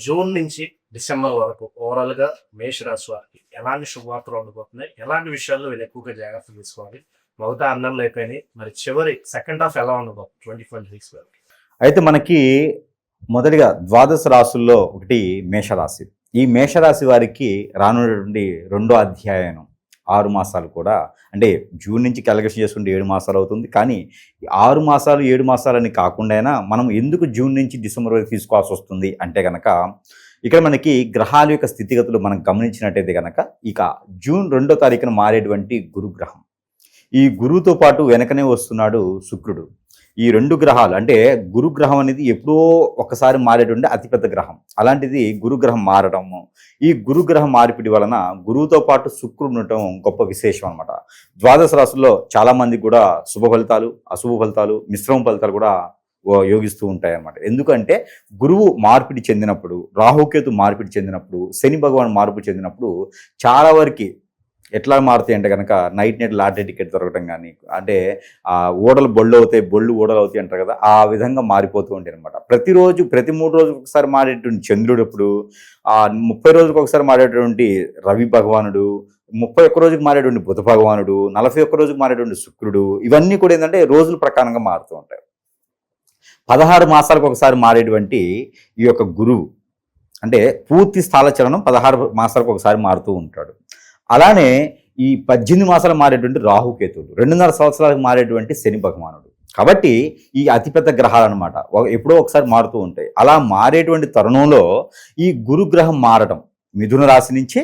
June నుంచి December వరకు ఓవరాల్‌గా మేషరాశి వారికి ఎలాంటి శుభవార్తలు ఉండబోతున్నాయి? ఎలాంటి విషయాల్లో వీళ్ళు ఎక్కువగా జాగ్రత్తలు తీసుకోవాలి? మిగతా అన్ని నెలలు అయిపోయినాయి. మరి చివరి సెకండ్ హాఫ్ ఎలా ఉండబోతుంది 2026 వరకు? అయితే మనకి మొదటిగా ద్వాదశ రాశుల్లో ఒకటి మేషరాశి. ఈ మేషరాశి వారికి రానున్నటువంటి రెండో అధ్యాయం 6 మాసాలు కూడా, అంటే జూన్ నుంచి క్యాలిక్యులేషన్ చేసుకుంటే 7 మాసాలు అవుతుంది. కానీ 6 మాసాలు 7 మాసాలని కాకుండా మనం ఎందుకు జూన్ నుంచి డిసెంబర్ వరకు తీసుకోవాల్సి వస్తుంది అంటే కనుక, ఇక్కడ మనకి గ్రహాల యొక్క స్థితిగతులు మనం గమనించినట్టయితే కనుక, ఇక జూన్ 2వ తారీఖున మారేటువంటి గురుగ్రహం, ఈ గురువుతో పాటు వెనకనే వస్తున్నాడు శుక్రుడు. ఈ 2 గ్రహాలు, అంటే గురుగ్రహం అనేది ఎప్పుడో ఒకసారి మారేటువంటి అతిపెద్ద గ్రహం. అలాంటిది గురుగ్రహం మారడము, ఈ గురుగ్రహం మార్పిడి వలన గురువుతో పాటు శుక్రుడు ఉండటం గొప్ప విశేషం అనమాట. ద్వాదశ రాశుల్లో చాలామంది కూడా శుభ ఫలితాలు, అశుభ ఫలితాలు, మిశ్రమ ఫలితాలు కూడా యోగిస్తూ ఉంటాయి అన్నమాట. ఎందుకంటే గురువు మార్పిడి చెందినప్పుడు, రాహుకేతు మార్పిడి చెందినప్పుడు, శని భగవాన్ మార్పు చెందినప్పుడు చాలా వరకు ఎట్లా మారుతాయి అంటే కనుక, నైట్ లాటరీ టికెట్ దొరకడం కానీ, అంటే ఓడలు బొళ్ళు అవుతాయి, బొళ్ళు ఓడలు అవుతాయి అంటారు కదా, ఆ విధంగా మారిపోతూ ఉంటాయి అనమాట. ప్రతిరోజు ప్రతి 3 రోజులకు ఒకసారి మారేటువంటి చంద్రుడు, ఇప్పుడు 30 రోజులకు ఒకసారి మారేటువంటి రవి భగవానుడు, 31 రోజుకి మారేటువంటి బుధ భగవానుడు, 41 రోజుకి మారేటువంటి శుక్రుడు, ఇవన్నీ కూడా ఏంటంటే రోజుల ప్రకారంగా మారుతూ ఉంటాయి. 16 మాసాలకు ఒకసారి మారేటువంటి ఈ యొక్క గురువు, అంటే పూర్తి స్థానచలనం 16 మాసాలకు ఒకసారి మారుతూ ఉంటాడు. అలానే ఈ 18 మాసాలు మారేటువంటి రాహుకేతువులు, 2.5 సంవత్సరాలకు మారేటువంటి శని భగవానుడు. కాబట్టి ఈ అతిపెద్ద గ్రహాలు అనమాట, ఎప్పుడో ఒకసారి మారుతూ ఉంటాయి. అలా మారేటువంటి తరుణంలో ఈ గురుగ్రహం మారడం మిథున రాశి నుంచి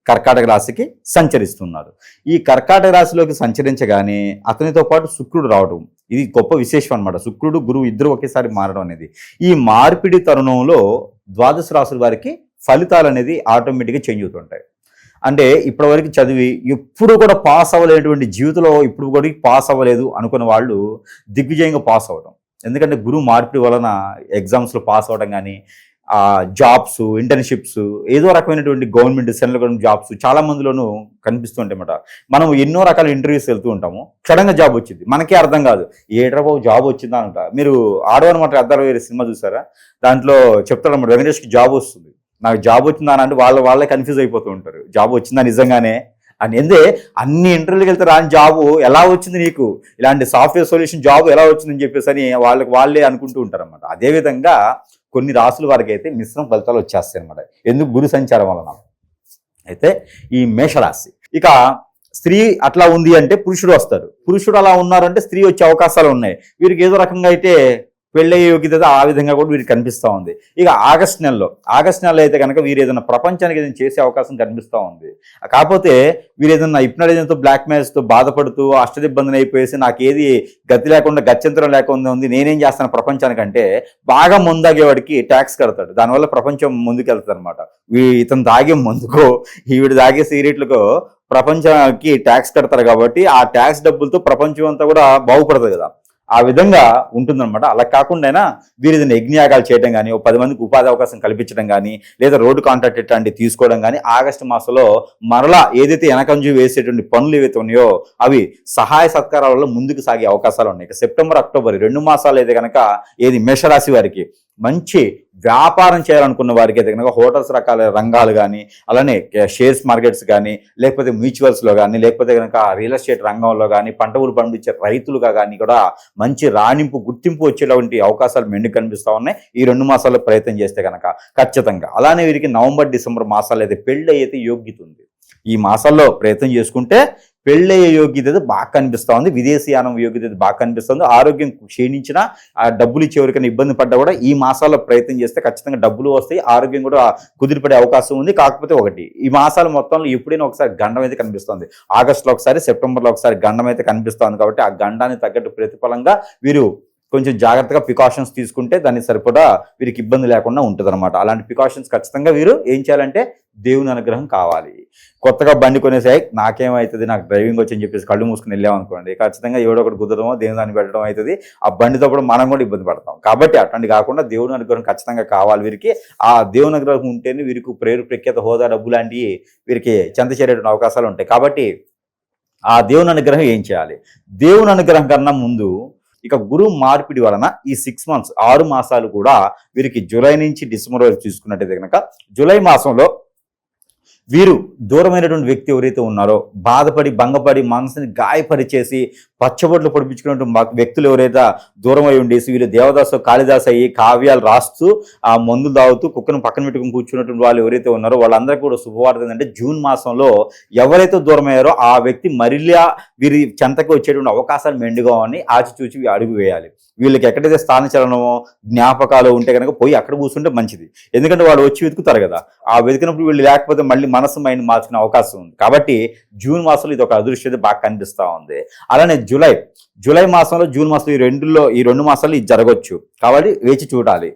కర్కాటక రాశికి సంచరిస్తున్నారు. ఈ కర్కాటక రాశిలోకి సంచరించగానే అతనితో పాటు శుక్రుడు రావడం, ఇది గొప్ప విశేషం అనమాట. శుక్రుడు గురువు ఇద్దరు ఒకేసారి మారడం అనేది, ఈ మార్పిడి తరుణంలో ద్వాదశ రాశుల వారికి ఫలితాలు అనేది ఆటోమేటిక్గా చేంజ్ అవుతుంటాయి. అంటే ఇప్పటివరకు చదివి ఎప్పుడు కూడా పాస్ అవ్వలేనటువంటి, జీవితంలో ఇప్పుడు కూడా పాస్ అవ్వలేదు అనుకున్న వాళ్ళు దిగ్విజయంగా పాస్ అవ్వడం. ఎందుకంటే గురువు మార్పిడి వలన ఎగ్జామ్స్లో పాస్ అవ్వడం కానీ, జాబ్స్, ఇంటర్న్షిప్స్, ఏదో రకమైనటువంటి గవర్నమెంట్, సెంట్రల్ గవర్నమెంట్ జాబ్స్ చాలా మందిలోనూ కనిపిస్తుంటాయి అన్నమాట. మనం ఎన్నో రకాల ఇంటర్వ్యూస్ వెళ్తూ ఉంటాము, సడన్గా జాబ్ వచ్చింది, మనకే అర్థం కాదు ఏట్రా బాబు జాబ్ వచ్చిందా అంట. మీరు ఆడవన్నమాట అర్థం వేరే సినిమా చూసారా? దాంట్లో చెప్తాడన్నమాట, వెంకటేష్కి జాబ్ వస్తుంది, నాకు జాబ్ వచ్చిందా అని, అంటే వాళ్ళే కన్ఫ్యూజ్ అయిపోతూ ఉంటారు, జాబ్ వచ్చిందా నిజంగానే అని. ఎందే అన్ని ఇంటర్వ్యూలకు వెళ్తే రాని జాబు ఎలా వచ్చింది నీకు, ఇలాంటి సాఫ్ట్వేర్ సొల్యూషన్ జాబ్ ఎలా వచ్చిందని చెప్పేసి అని వాళ్ళే అనుకుంటూ ఉంటారు అనమాట. అదేవిధంగా కొన్ని రాసుల వారికి అయితే మిశ్రమ ఫలితాలు వచ్చేస్తాయి అనమాట, ఎందుకు గురు సంచారం వలన. అయితే ఈ మేషరాశి, ఇక స్త్రీ అట్లా ఉంది అంటే పురుషుడు వస్తాడు, పురుషుడు అలా ఉన్నారంటే స్త్రీ వచ్చే అవకాశాలు ఉన్నాయి. వీరికి ఏదో రకంగా అయితే పెళ్ళయ్యే యోగ్యత ఆ విధంగా కూడా వీరికి కనిపిస్తూ ఉంది. ఇక ఆగస్టు నెలలో అయితే కనుక వీరు ఏదైనా ప్రపంచానికి ఏదైనా చేసే అవకాశం కనిపిస్తూ ఉంది. కాకపోతే వీరు ఏదైనా హిప్నటిజంతో, బ్లాక్ మ్యాజిక్తో బాధపడుతూ అష్టదిబ్బందిని అయిపోయేసి నాకు ఏది గతి లేకుండా, గత్యంతరం లేకుండా ఉంది, నేనేం చేస్తాను ప్రపంచానికంటే, బాగా ముందాగేవాడికి ట్యాక్స్ కడతాడు, దానివల్ల ప్రపంచం ముందుకెళ్తుంది అనమాట. ఇతను తాగే ముందుకో, ఈవిడ తాగే సిగరెట్లకో ప్రపంచానికి ట్యాక్స్ కడతారు. కాబట్టి ఆ ట్యాక్స్ డబ్బులతో ప్రపంచం అంతా కూడా బాగుపడుతుంది కదా, ఆ విధంగా ఉంటుందన్నమాట. అలా కాకుండా వీరు ఏదైనా యజ్ఞయాగాలు చేయడం కానీ, 10 మందికి ఉపాధి అవకాశం కల్పించడం కానీ, లేదా రోడ్డు కాంట్రాక్ట్ ఇట్లాంటివి తీసుకోవడం కానీ, ఆగస్టు మాసంలో మరలా ఏదైతే వెనకంజు వేసేటువంటి పనులు ఏవైతే ఉన్నాయో అవి సహాయ సత్కారాల వల్ల ముందుకు సాగే అవకాశాలు ఉన్నాయి. ఇక సెప్టెంబర్, అక్టోబర్ 2 మాసాలు అయితే కనుక ఏది మేషరాశి వారికి మంచి వ్యాపారం చేయాలనుకున్న వారికి అయితే కనుక హోటల్స్ రకాల రంగాలు కానీ, అలానే షేర్స్ మార్కెట్స్ కానీ, లేకపోతే మ్యూచువల్స్లో కానీ, లేకపోతే కనుక రియల్ ఎస్టేట్ రంగంలో కానీ, పంట ఊరు పండించే రైతులుగా కానీ కూడా మంచి రాణింపు, గుర్తింపు వచ్చేటువంటి అవకాశాలు మెండు కనిపిస్తూ ఉన్నాయి ఈ 2 మాసాల్లో ప్రయత్నం చేస్తే కనుక ఖచ్చితంగా. అలానే వీరికి నవంబర్, డిసెంబర్ మాసాలు అయితే పెళ్ళి అయితే యోగ్యత ఉంది. ఈ మాసాల్లో ప్రయత్నం చేసుకుంటే పెళ్ళయ్యే యోగ్యత బాగా కనిపిస్తూ ఉంది, విదేశీయానం యోగ్యత బాగా కనిపిస్తుంది. ఆరోగ్యం క్షీణించినా, ఆ డబ్బులు ఇచ్చే ఎవరికైనా ఇబ్బంది పడ్డా కూడా ఈ మాసాల్లో ప్రయత్నం చేస్తే ఖచ్చితంగా డబ్బులు వస్తాయి, ఆరోగ్యం కూడా కుదిరిపడే అవకాశం ఉంది. కాకపోతే ఒకటి, ఈ మాసాల మొత్తంలో ఎప్పుడైనా ఒకసారి గండం అయితే కనిపిస్తుంది. ఆగస్టులో ఒకసారి, సెప్టెంబర్లో ఒకసారి గండం అయితే కనిపిస్తుంది. కాబట్టి ఆ గండాన్ని తగ్గట్టు ప్రతిఫలంగా వీరు కొంచెం జాగ్రత్తగా ప్రికాషన్స్ తీసుకుంటే దాన్ని సరిపడా వీరికి ఇబ్బంది లేకుండా ఉంటుంది అనమాట. అలాంటి ప్రికాషన్స్ ఖచ్చితంగా వీరు ఏం చేయాలంటే, దేవుని అనుగ్రహం కావాలి. కొత్తగా బండి కొనేసాయి, నాకేమవుతుంది, నాకు డ్రైవింగ్ వచ్చని చెప్పేసి కళ్ళు మూసుకుని వెళ్ళామనుకోండి, ఖచ్చితంగా ఎవడో ఒకటి కుదరమో దేవుని దాన్ని పెట్టడం అవుతుంది, ఆ బండితో కూడా మనం కూడా ఇబ్బంది పడతాం. కాబట్టి అట్లాంటి కాకుండా దేవుని అనుగ్రహం ఖచ్చితంగా కావాలి వీరికి. ఆ దేవుని అనుగ్రహం ఉంటేనే వీరికి పేరు, ప్రఖ్యాత, హోదా, డబ్బు లాంటివి వీరికి చెంత చేరేటువంటి అవకాశాలు ఉంటాయి. కాబట్టి ఆ దేవుని అనుగ్రహం ఏం చేయాలి? దేవుని అనుగ్రహం కన్నా ముందు ఇక గురువు మార్పిడి వలన ఈ 6 months 6 మాసాలు కూడా వీరికి జూలై నుంచి డిసెంబర్ వరకు చూసుకున్నట్టయితే కనుక జూలై మాసంలో వీరు దూరమైనటువంటి వ్యక్తి ఎవరైతే ఉన్నారో బాధపడి భంగపడి మనసుని గాయపరిచేసి పచ్చబొట్లు పొడిపించుకున్నటువంటి వ్యక్తులు ఎవరైతే దూరం అయి ఉండేసి వీళ్ళు దేవదాసు కాళిదాసు అయ్యి కావ్యాలు రాస్తూ ఆ మందులు తాగుతూ కుక్కను పక్కన పెట్టుకుని కూర్చున్నటువంటి వాళ్ళు ఎవరైతే ఉన్నారో వాళ్ళందరికీ కూడా శుభవార్త ఏంటంటే జూన్ మాసంలో ఎవరైతే దూరమయ్యారో ఆ వ్యక్తి మరిలా వీరి చెంతకు వచ్చేటువంటి అవకాశాలు మెండుగా అని ఆచిచూచి అడుగు వేయాలి. వీళ్ళకి ఎక్కడైతే స్థానచలనమో జ్ఞాపకాలు ఉంటే కనుక పోయి అక్కడ కూర్చుంటే మంచిది. ఎందుకంటే వాళ్ళు వచ్చి వెతుకుతారు కదా, ఆ వెతికినప్పుడు వీళ్ళు లేకపోతే మళ్ళీ మనసు మైండ్ మార్చుకునే అవకాశం ఉంది. కాబట్టి జూన్ మాసంలో ఇది ఒక అదృశ్యత బాగా కనిపిస్తూ ఉంది. అలానే జూలై మాసంలో జూన్ మాసంలో ఈ రెండు మాసాలు ఇది జరగవచ్చు. కాబట్టి వేచి చూడాలి.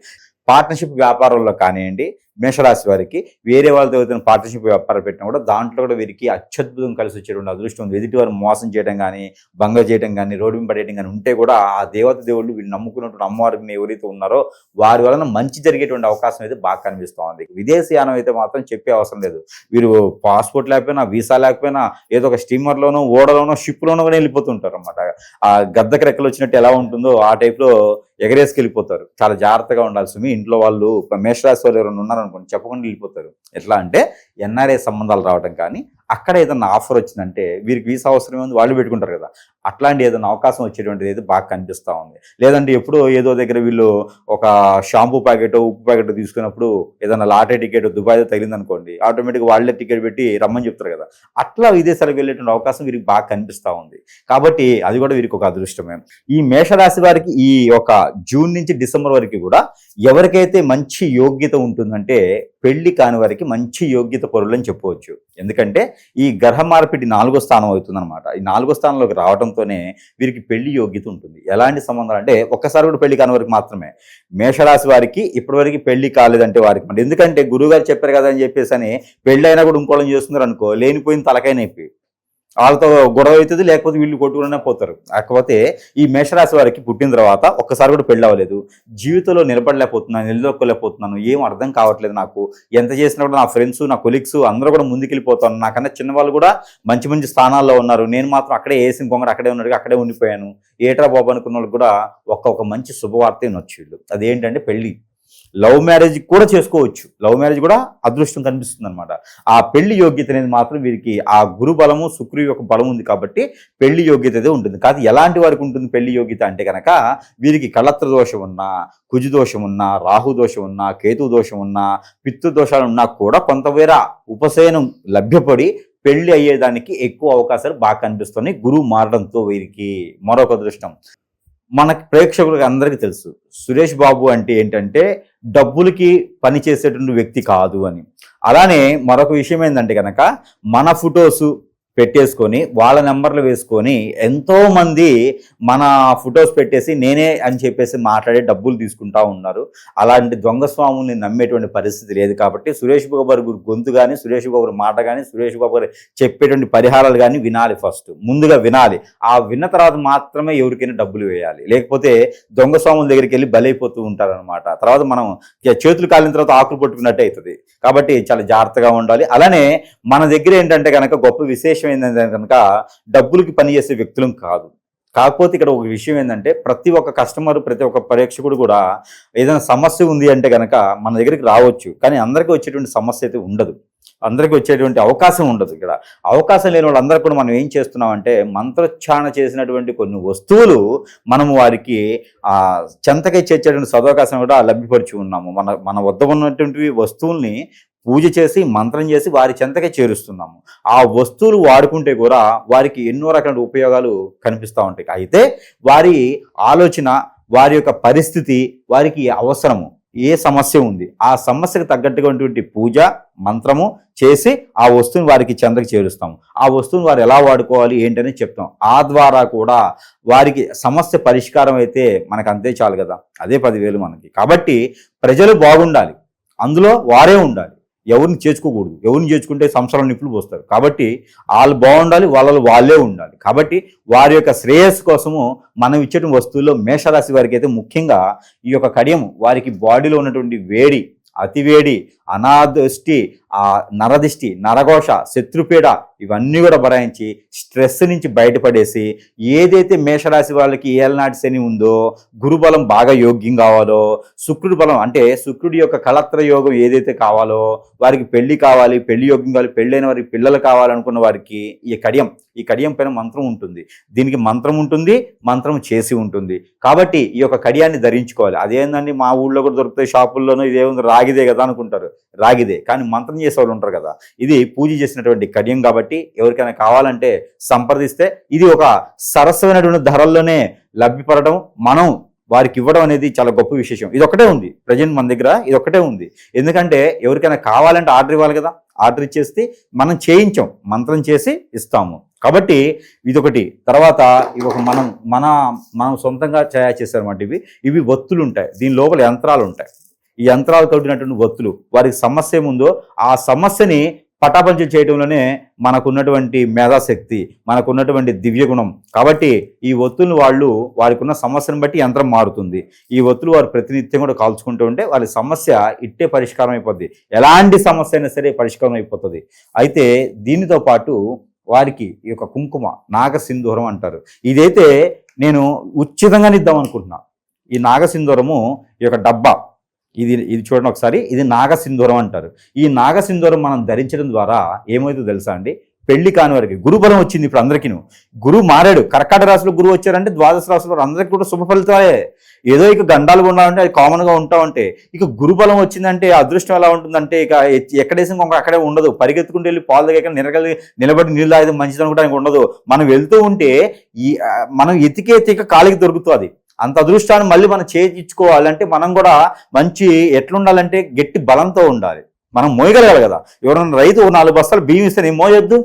పార్ట్నర్షిప్ వ్యాపారంలో కానివ్వండి, మేషరాశి వారికి వేరే వాళ్ళతో ఏదైతే పార్ట్నర్షిప్ వ్యాపారం పెట్టినా కూడా దాంట్లో కూడా వీరికి అత్యద్భుతం కలిసి వచ్చేటువంటి అదృష్టం ఉంది. ఎదుటి వారు మోసం చేయడం కానీ, భంగ చేయడం కానీ, రోడ్డు మీద పడేయడం కానీ ఉంటే కూడా ఆ దేవుళ్ళు వీళ్ళు నమ్ముకున్నటువంటి అమ్మవారిని ఎవరైతే ఉన్నారో వారి వలన మంచి జరిగేటువంటి అవకాశం అయితే బాగా కనిపిస్తూ ఉంది. విదేశీయానం అయితే మాత్రం చెప్పే అవసరం లేదు. వీరు పాస్పోర్ట్ లేకపోయినా, వీసా లేకపోయినా ఏదో ఒక స్టీమర్లోనో, ఓడలోనో, షిప్లోనో కూడా వెళ్ళిపోతుంటారు అనమాట. ఆ గద్దకి రెక్కలు వచ్చినట్టు ఎలా ఉంటుందో ఆ టైప్లో ఎగరేసుకెళ్ళిపోతారు. చాలా జాగ్రత్తగా ఉండాలి సుమి. ఇంట్లో వాళ్ళు మేషరాశి వాళ్ళు ఎవరైనా ఉన్నారనుకోండి చెప్పకుండా వెళ్ళిపోతారు. ఎట్లా అంటే ఎన్ఆర్ఐ సంబంధాలు రావడం కానీ, అక్కడ ఏదైనా ఆఫర్ వచ్చిందంటే వీరికి వీసా అవసరం ఉంది వాళ్ళు పెట్టుకుంటారు కదా, అట్లాంటి ఏదైనా అవకాశం వచ్చేటువంటిది అయితే బాగా కనిపిస్తూ ఉంది. లేదంటే ఎప్పుడో ఏదో దగ్గర వీళ్ళు ఒక షాంపూ ప్యాకెట్, ఉప్పు ప్యాకెట్ తీసుకున్నప్పుడు ఏదైనా లాటరీ టికెట్ దుబాయ్లో తగిలిందనుకోండి, ఆటోమేటిక్గా వాళ్ళే టికెట్ పెట్టి రమ్మని చెప్తారు కదా, అట్లా విదేశాలకు వెళ్ళేటువంటి అవకాశం వీరికి బాగా కనిపిస్తూ ఉంది. కాబట్టి అది కూడా వీరికి ఒక అదృష్టమే. ఈ మేషరాశి వారికి ఈ ఒక జూన్ నుంచి డిసెంబర్ వరకు కూడా ఎవరికైతే మంచి యోగ్యత ఉంటుందంటే పెళ్లి కాని వారికి మంచి యోగ్యత పరులు అని చెప్పవచ్చు. ఎందుకంటే ఈ గ్రహ మార్పిడి 4వ స్థానం అవుతుంది అనమాట. ఈ 4వ స్థానంలోకి రావడంతోనే వీరికి పెళ్లి యోగ్యత ఉంటుంది. ఎలాంటి సంబంధాలు అంటే ఒక్కసారి కూడా పెళ్లి కాని వారికి మాత్రమే. మేషరాశి వారికి ఇప్పటివరకు పెళ్లి కాలేదంటే వారికి ఎందుకంటే గురువు గారు చెప్పారు కదా అని చెప్పేసి అని పెళ్లి అయినా కూడా ఇంకోళ్ళని చేస్తున్నారు అనుకో, లేనిపోయిన తలకాయ నొప్పి, వాళ్ళతో గొడవ అవుతుంది, లేకపోతే వీళ్ళు కొట్టుకునే పోతారు. కాకపోతే ఈ మేషరాశి వారికి పుట్టిన తర్వాత ఒక్కసారి కూడా పెళ్ళి అవ్వలేదు, జీవితంలో నిలదొక్కలేకపోతున్నాను, ఏం అర్థం కావట్లేదు, నాకు ఎంత చేసినా కూడా నా ఫ్రెండ్స్, నా కొలీగ్స్ అందరూ కూడా ముందుకెళ్ళిపోతాను, నాకన్నా చిన్నవాళ్ళు కూడా మంచి మంచి స్థానాల్లో ఉన్నారు, నేను మాత్రం అక్కడే వేసిన కొంగడు అక్కడే ఉన్నాడు, అక్కడే ఉండిపోయాను, ఏట్రా బాబు అనుకున్న వాళ్ళు కూడా ఒక మంచి శుభవార్త వినొచ్చు వీళ్ళు. అదేంటంటే పెళ్లి. లవ్ మ్యారేజ్ కూడా చేసుకోవచ్చు, లవ్ మ్యారేజ్ కూడా అదృష్టం కనిపిస్తుంది అనమాట. ఆ పెళ్లి యోగ్యత అనేది మాత్రం వీరికి ఆ గురు బలము, శుక్రుడి యొక్క బలం ఉంది కాబట్టి పెళ్లి యోగ్యత అయితే ఉంటుంది. కాదు ఎలాంటి వారికి ఉంటుంది పెళ్లి యోగ్యత అంటే కనుక వీరికి కళత్ర దోషం ఉన్నా, కుజు దోషం ఉన్నా, రాహు దోషం ఉన్నా, కేతు దోషం ఉన్నా, పితృ దోషాలు ఉన్నా కూడా కొంతవేర ఉపశయనం లభ్యపడి పెళ్లి అయ్యేదానికి ఎక్కువ అవకాశాలు బాగా కనిపిస్తున్నాయి గురువు మారడంతో. వీరికి మరొక అదృష్టం మనకి ప్రేక్షకులకు అందరికీ తెలుసు, సురేష్ బాబు అంటే ఏంటంటే డబ్బులకి పని చేసేటువంటి వ్యక్తి కాదు అని. అలానే మరొక విషయం ఏంటంటే కనుక మన ఫొటోస్ పెట్టేసుకొని వాళ్ళ నెంబర్లు వేసుకొని ఎంతోమంది మన ఫొటోస్ పెట్టేసి నేనే అని చెప్పేసి మాట్లాడి డబ్బులు తీసుకుంటా ఉన్నారు. అలాంటి దొంగ స్వాముల్ని నమ్మేటువంటి పరిస్థితి లేదు. కాబట్టి సురేష్ బాబు గారి గొంతు కానీ, సురేష్ బాబు గారి మాట కానీ, సురేష్ బాబు గారు చెప్పేటువంటి పరిహారాలు కానీ వినాలి. ముందుగా వినాలి. ఆ విన్న తర్వాత మాత్రమే ఎవరికైనా డబ్బులు వేయాలి. లేకపోతే దొంగ స్వాముల దగ్గరికి వెళ్ళి బలైపోతూ ఉంటారనమాట. తర్వాత మనం చేతులు కాలిన తర్వాత ఆకులు పట్టుకున్నట్టే అవుతుంది. కాబట్టి చాలా జాగ్రత్తగా ఉండాలి. అలానే మన దగ్గర ఏంటంటే కనుక గొప్ప విశేషం ఏంటంటే కనుక డబ్బులకి పనిచేసే వ్యక్తులం కాదు. కాకపోతే ఇక్కడ ఒక విషయం ఏంటంటే ప్రతి ఒక్క కస్టమర్, ప్రతి ఒక్క ప్రేక్షకుడు కూడా ఏదైనా సమస్య ఉంది అంటే కనుక మన దగ్గరికి రావచ్చు. కానీ అందరికీ వచ్చేటువంటి సమస్య అయితే ఉండదు, అందరికీ వచ్చేటువంటి అవకాశం ఉండదు. ఇక్కడ అవకాశం లేని వాళ్ళందరూ కూడా మనం ఏం చేస్తున్నామంటే మంత్రోచ్చారణ చేసినటువంటి కొన్ని వస్తువులు మనము వారికి చెంతకై చేర్చేటువంటి సదవకాశం కూడా లభ్యపరిచి ఉన్నాము. మన వద్ద ఉన్నటువంటి వస్తువుల్ని పూజ చేసి మంత్రం చేసి వారి చెంతకే చేరుస్తున్నాము. ఆ వస్తువులు వాడుకుంటే కూడా వారికి ఎన్నో రకాల ఉపయోగాలు కనిపిస్తూ ఉంటాయి. అయితే వారి ఆలోచన, వారి యొక్క పరిస్థితి, వారికి అవసరము, ఏ సమస్య ఉంది ఆ సమస్యకు తగ్గట్టుగా పూజ మంత్రము చేసి ఆ వస్తువుని వారికి చెంతకు చేరుస్తాము. ఆ వస్తువుని వారు ఎలా వాడుకోవాలి ఏంటని చెప్తాం. ఆ ద్వారా కూడా వారికి సమస్య పరిష్కారం అయితే మనకు అంతే చాలు కదా, అదే 10,000 మనకి. కాబట్టి ప్రజలు బాగుండాలి, అందులో వారే ఉండాలి, ఎవరిని చేర్చుకోకూడదు. ఎవరిని చేర్చుకుంటే సంసారం నిప్పులు పోస్తారు. కాబట్టి వాళ్ళు బాగుండాలి, వాళ్ళే ఉండాలి. కాబట్టి వారి యొక్క శ్రేయస్సు కోసము మనం ఇచ్చే వస్తువుల్లో మేషరాశి వారికి అయితే ముఖ్యంగా ఈ యొక్క కడియం వారికి బాడీలో ఉన్నటువంటి వేడి, అతివేడి, అనాదృష్టి, ఆ నరదిష్టి, నరఘోష, శత్రుపీడ ఇవన్నీ కూడా భరాయించి స్ట్రెస్ నుంచి బయటపడేసి ఏదైతే మేషరాశి వాళ్ళకి ఏలనాటి శని ఉందో, గురుబలం బాగా యోగ్యం కావాలో, శుక్రుడి బలం అంటే శుక్రుడి యొక్క కళత్ర యోగం ఏదైతే కావాలో, వారికి పెళ్లి కావాలి, పెళ్లి యోగ్యం కావాలి, పెళ్ళైన వారికి పిల్లలు కావాలనుకున్న వారికి ఈ కడియం పైన మంత్రం ఉంటుంది. దీనికి మంత్రం ఉంటుంది, మంత్రం చేసి ఉంటుంది. కాబట్టి ఈ యొక్క కడియాన్ని ధరించుకోవాలి. అదేందండి మా ఊళ్ళో కూడా దొరుకుతాయి, షాపుల్లోనూ ఇదేముంది రాగిదే కదా అనుకుంటారు. రాగిదే, కానీ మంత్రం చేసేవాళ్ళు ఉంటారు కదా. ఇది పూజ చేసినటువంటి కడియం కాబట్టి ఎవరికైనా కావాలంటే సంప్రదిస్తే ఇది ఒక సరస్వమైనటువంటి ధరల్లోనే లభ్యపడడం, మనం వారికి ఇవ్వడం అనేది చాలా గొప్ప విశేషం. ఇది ఒకటే ఉంది ప్రజెంట్ మన దగ్గర, ఇది ఒకటే ఉంది. ఎందుకంటే ఎవరికైనా కావాలంటే ఆర్డర్ ఇవ్వాలి కదా, ఆర్డర్ ఇచ్చేస్తే మనం చేయించాం, మంత్రం చేసి ఇస్తాము. కాబట్టి ఇదొకటి. తర్వాత ఇవి ఒక మనం సొంతంగా తయారు చేశారన్నమాట. ఇవి ఒత్తులు ఉంటాయి, దీని లోపల యంత్రాలు ఉంటాయి. ఈ యంత్రాలు కలిగినటువంటి ఒత్తులు, వారికి సమస్య ఏముందో ఆ సమస్యని పటాపంచలు చేయడంలోనే మనకున్నటువంటి మేధాశక్తి, మనకున్నటువంటి దివ్య గుణం. కాబట్టి ఈ ఒత్తులను వారికి ఉన్న సమస్యను బట్టి యంత్రం మారుతుంది. ఈ ఒత్తులు వారు ప్రతినిత్యం కూడా కాల్చుకుంటూ ఉంటే వారి సమస్య ఇట్టే పరిష్కారం అయిపోద్ది. ఎలాంటి సమస్య అయినా సరే పరిష్కారం అయిపోతుంది. అయితే దీనితో పాటు వారికి ఈ యొక్క కుంకుమ, నాగసింధూరం అంటారు. ఇదైతే నేను ఉచితంగానే ఇద్దాం అనుకుంటున్నా. ఈ నాగసింధూరము ఈ యొక్క డబ్బా, ఇది చూడండి ఒకసారి, ఇది నాగసింధూరం అంటారు. ఈ నాగసింధూరం మనం ధరించడం ద్వారా ఏమవుతుందో తెలుసా అండి, పెళ్లి కాని వారికి గురుబలం వచ్చింది. ఇప్పుడు అందరికీ గురువు మారాడు. కర్కాటక రాశిలో గురువు వచ్చారంటే ద్వాదశ రాశిలో అందరికీ కూడా శుభ ఫలితాలే. ఏదో ఇక గండాలు ఉండాలంటే అది కామన్గా ఉంటామంటే, ఇక గురుబలం వచ్చిందంటే అదృష్టం ఎలా ఉంటుందంటే ఇక ఎక్కడేసి ఇంకొక అక్కడే ఉండదు. పరిగెత్తుకుంటూ వెళ్ళి పాలు దగ్గర నిలబడి నీళ్ళు తాగితే మంచిది అనుకోవడానికి ఉండదు. మనం వెళ్తూ ఉంటే మనం ఎతికే కాలికి దొరుకుతుంది. అంత అదృష్టాన్ని మళ్ళీ మనం చేయించుకోవాలంటే మనం కూడా మంచి ఎట్లుండాలంటే గట్టి బలంతో ఉండాలి. మనం మోయగలగాలి కదా. ఎవరైనా రైతు 4 బస్తాలు బియ్యం ఇస్తే నేను మోయొద్దు,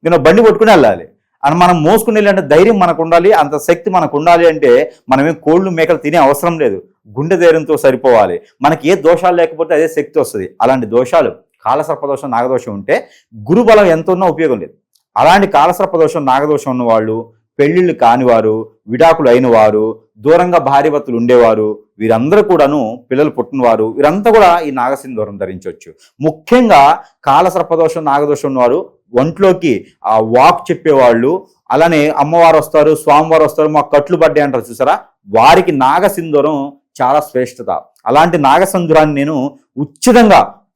నేను బండి పట్టుకుని వెళ్ళాలి అని మనం మోసుకుని వెళ్ళాలంటే ధైర్యం మనకు ఉండాలి, అంత శక్తి మనకు ఉండాలి. అంటే మనమేం కోళ్ళు మేకలు తినే అవసరం లేదు, గుండె ధైర్యంతో సరిపోవాలి. మనకి ఏ దోషాలు లేకపోతే అదే శక్తి వస్తుంది. అలాంటి దోషాలు కాలసర్పదోషం, నాగదోషం ఉంటే గురుబలం ఎంత ఉన్నా ఉపయోగం లేదు. అలాంటి కాలసర్పదోషం, నాగదోషం ఉన్నవాళ్ళు, పెళ్లిళ్ళు కానివారు, విడాకులు అయిన వారు, దూరంగా భార్యభర్తలు ఉండేవారు, వీరందరూ కూడాను పిల్లలు పుట్టినవారు, వీరంతా కూడా ఈ నాగసింధూరం ధరించవచ్చు. ముఖ్యంగా కాలసర్పదోషం, నాగదోషం ఉన్నవారు, ఒంట్లోకి ఆ వాక్ చెప్పేవాళ్ళు, అలానే అమ్మవారు వస్తారు, స్వామివారు వస్తారు, మాకు కట్లు పడ్డాయి అంటారు చూసారా, వారికి నాగసింధూరం చాలా శ్రేష్టత. అలాంటి నాగసింధూరాన్ని నేను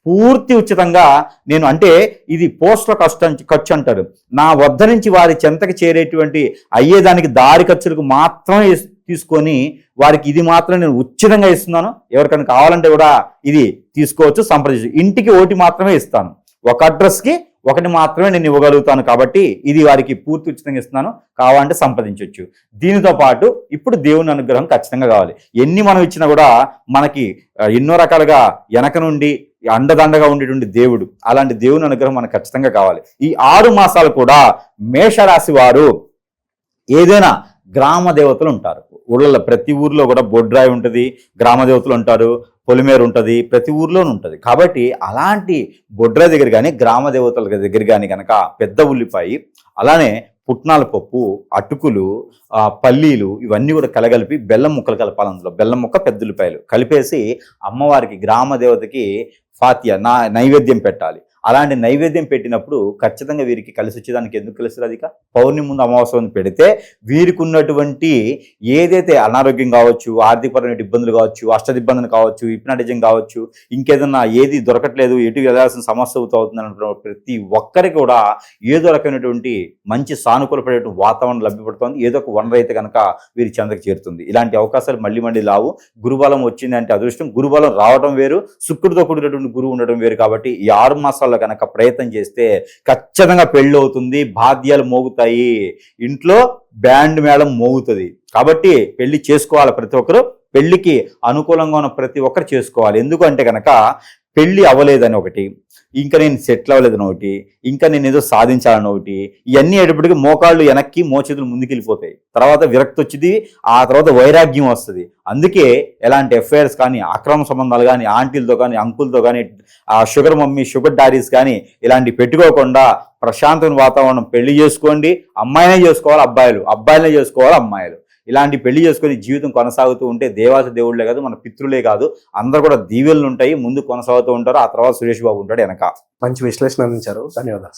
పూర్తి ఉచితంగా నేను, అంటే ఇది పోస్టుల ఖర్చు అంటారు, నా వద్ద నుంచి వారి చెంతకి చేరేటువంటి అయ్యేదానికి దారి ఖర్చులకు మాత్రమే తీసుకొని వారికి ఇది మాత్రం నేను ఉచితంగా ఇస్తున్నాను. ఎవరికైనా కావాలంటే కూడా ఇది తీసుకోవచ్చు, సంప్రదించు. ఇంటికి ఒకటి మాత్రమే ఇస్తాను, ఒక అడ్రస్కి ఒకటి మాత్రమే నేను ఇవ్వగలుగుతాను. కాబట్టి ఇది వారికి పూర్తి ఉచితంగా ఇస్తున్నాను, కావాలంటే సంప్రదించవచ్చు. దీనితో పాటు ఇప్పుడు దేవుని అనుగ్రహం ఖచ్చితంగా కావాలి. ఎన్ని మనం ఇచ్చినా కూడా మనకి ఎన్నో రకాలుగా వెనక నుండి అండదండగా ఉండేటువంటి దేవుడు, అలాంటి దేవుని అనుగ్రహం మనకు ఖచ్చితంగా కావాలి. ఈ 6 మాసాలు కూడా మేషరాశి వారు ఏదైనా గ్రామ దేవతలు ఉంటారు. ఊళ్ళలో ప్రతి ఊర్లో కూడా బొడ్రాయి ఉంటుంది, గ్రామ దేవతలు ఉంటారు, పొలిమేరు ఉంటుంది, ప్రతి ఊర్లోనూ ఉంటుంది. కాబట్టి అలాంటి బొడ్రాయి దగ్గర కానీ, గ్రామ దేవతల దగ్గర కానీ కనుక పెద్ద ఉల్లిపాయ, అలానే పుట్నాల పప్పు, అటుకులు, పల్లీలు ఇవన్నీ కూడా కలగలిపి బెల్లం ముక్కలు కలపాలి. అందులో బెల్లం ముక్క, పెద్ద ఉల్లిపాయలు కలిపేసి అమ్మవారికి, గ్రామ దేవతకి ఫాతియా నైవేద్యం పెట్టాలి. అలాంటి నైవేద్యం పెట్టినప్పుడు ఖచ్చితంగా వీరికి కలిసి వచ్చేదానికి ఎందుకు కలిసి రాదిక పౌర్ణమి ముందు అమావాస్య పెడితే వీరికి ఉన్నటువంటి ఏదైతే అనారోగ్యం కావచ్చు, ఆర్థికపరమైన ఇబ్బందులు కావచ్చు, అష్టదిబ్బందులు కావచ్చు, హిప్నాటిజం కావచ్చు, ఇంకేదన్నా ఏది దొరకట్లేదు, ఎటు వెళ్ళాల్సిన సమస్య అవుతుంది అనుకున్న ప్రతి ఒక్కరికి కూడా ఏదో రకమైనటువంటి మంచి సానుకూలపడేటువంటి వాతావరణం లభ్యపడుతుంది. ఏదో ఒక వనరు అయితే కనుక వీరి చెందకు చేరుతుంది. ఇలాంటి అవకాశాలు మళ్ళీ లావు. గురుబలం వచ్చింది అంటే అదృష్టం. గురుబలం రావడం వేరు, శుక్రుడితో కూడినటువంటి గురువు ఉండడం వేరు. కాబట్టి ఈ 6 మాసాల్లో కనుక ప్రయత్నం చేస్తే ఖచ్చితంగా పెళ్ళి అవుతుంది, భాగ్యాలు మోగుతాయి, ఇంట్లో బ్యాండ్ మేళం మోగుతుంది. కాబట్టి పెళ్లి చేసుకోవాలి ప్రతి ఒక్కరు. పెళ్లికి అనుకూలంగా ఉన్న ప్రతి ఒక్కరు చేసుకోవాలి. ఎందుకంటే కనుక పెళ్లి అవ్వలేదని ఒకటి, ఇంకా నేను సెటిల్ అవ్వలేదని ఒకటి, ఇంకా నేను ఏదో సాధించాలని ఒకటి, ఇవన్నీ అయ్యేటప్పటికి మోకాళ్ళు వెనక్కి, మోచేతులు ముందుకెళ్ళిపోతాయి. తర్వాత విరక్తి వచ్చింది, ఆ తర్వాత వైరాగ్యం వస్తుంది. అందుకే ఎలాంటి ఎఫ్ఐఆర్స్ కానీ, అక్రమ సంబంధాలు కానీ, ఆంటీలతో కానీ, అంకులతో కానీ, షుగర్ మమ్మీ, షుగర్ డాడీస్ కానీ ఇలాంటివి పెట్టుకోకుండా ప్రశాంతమైన వాతావరణం, పెళ్లి చేసుకోండి. అమ్మాయినే చేసుకోవాలి అబ్బాయిలు, అబ్బాయిలనే చేసుకోవాలి అమ్మాయిలు. ఇలాంటి పెళ్లి చేసుకొని జీవితం కొనసాగుతూ ఉంటే దేవాది దేవుళ్ళే కాదు, మన పితృలే కాదు, అందరూ కూడా దీవెనలు ఉంటాయి, ముందు కొనసాగుతూ ఉంటారు. ఆ తర్వాత సురేష్ బాబు ఉంటాడు వెనక. మంచి విశ్లేషణ అందించారు. ధన్యవాదాలు.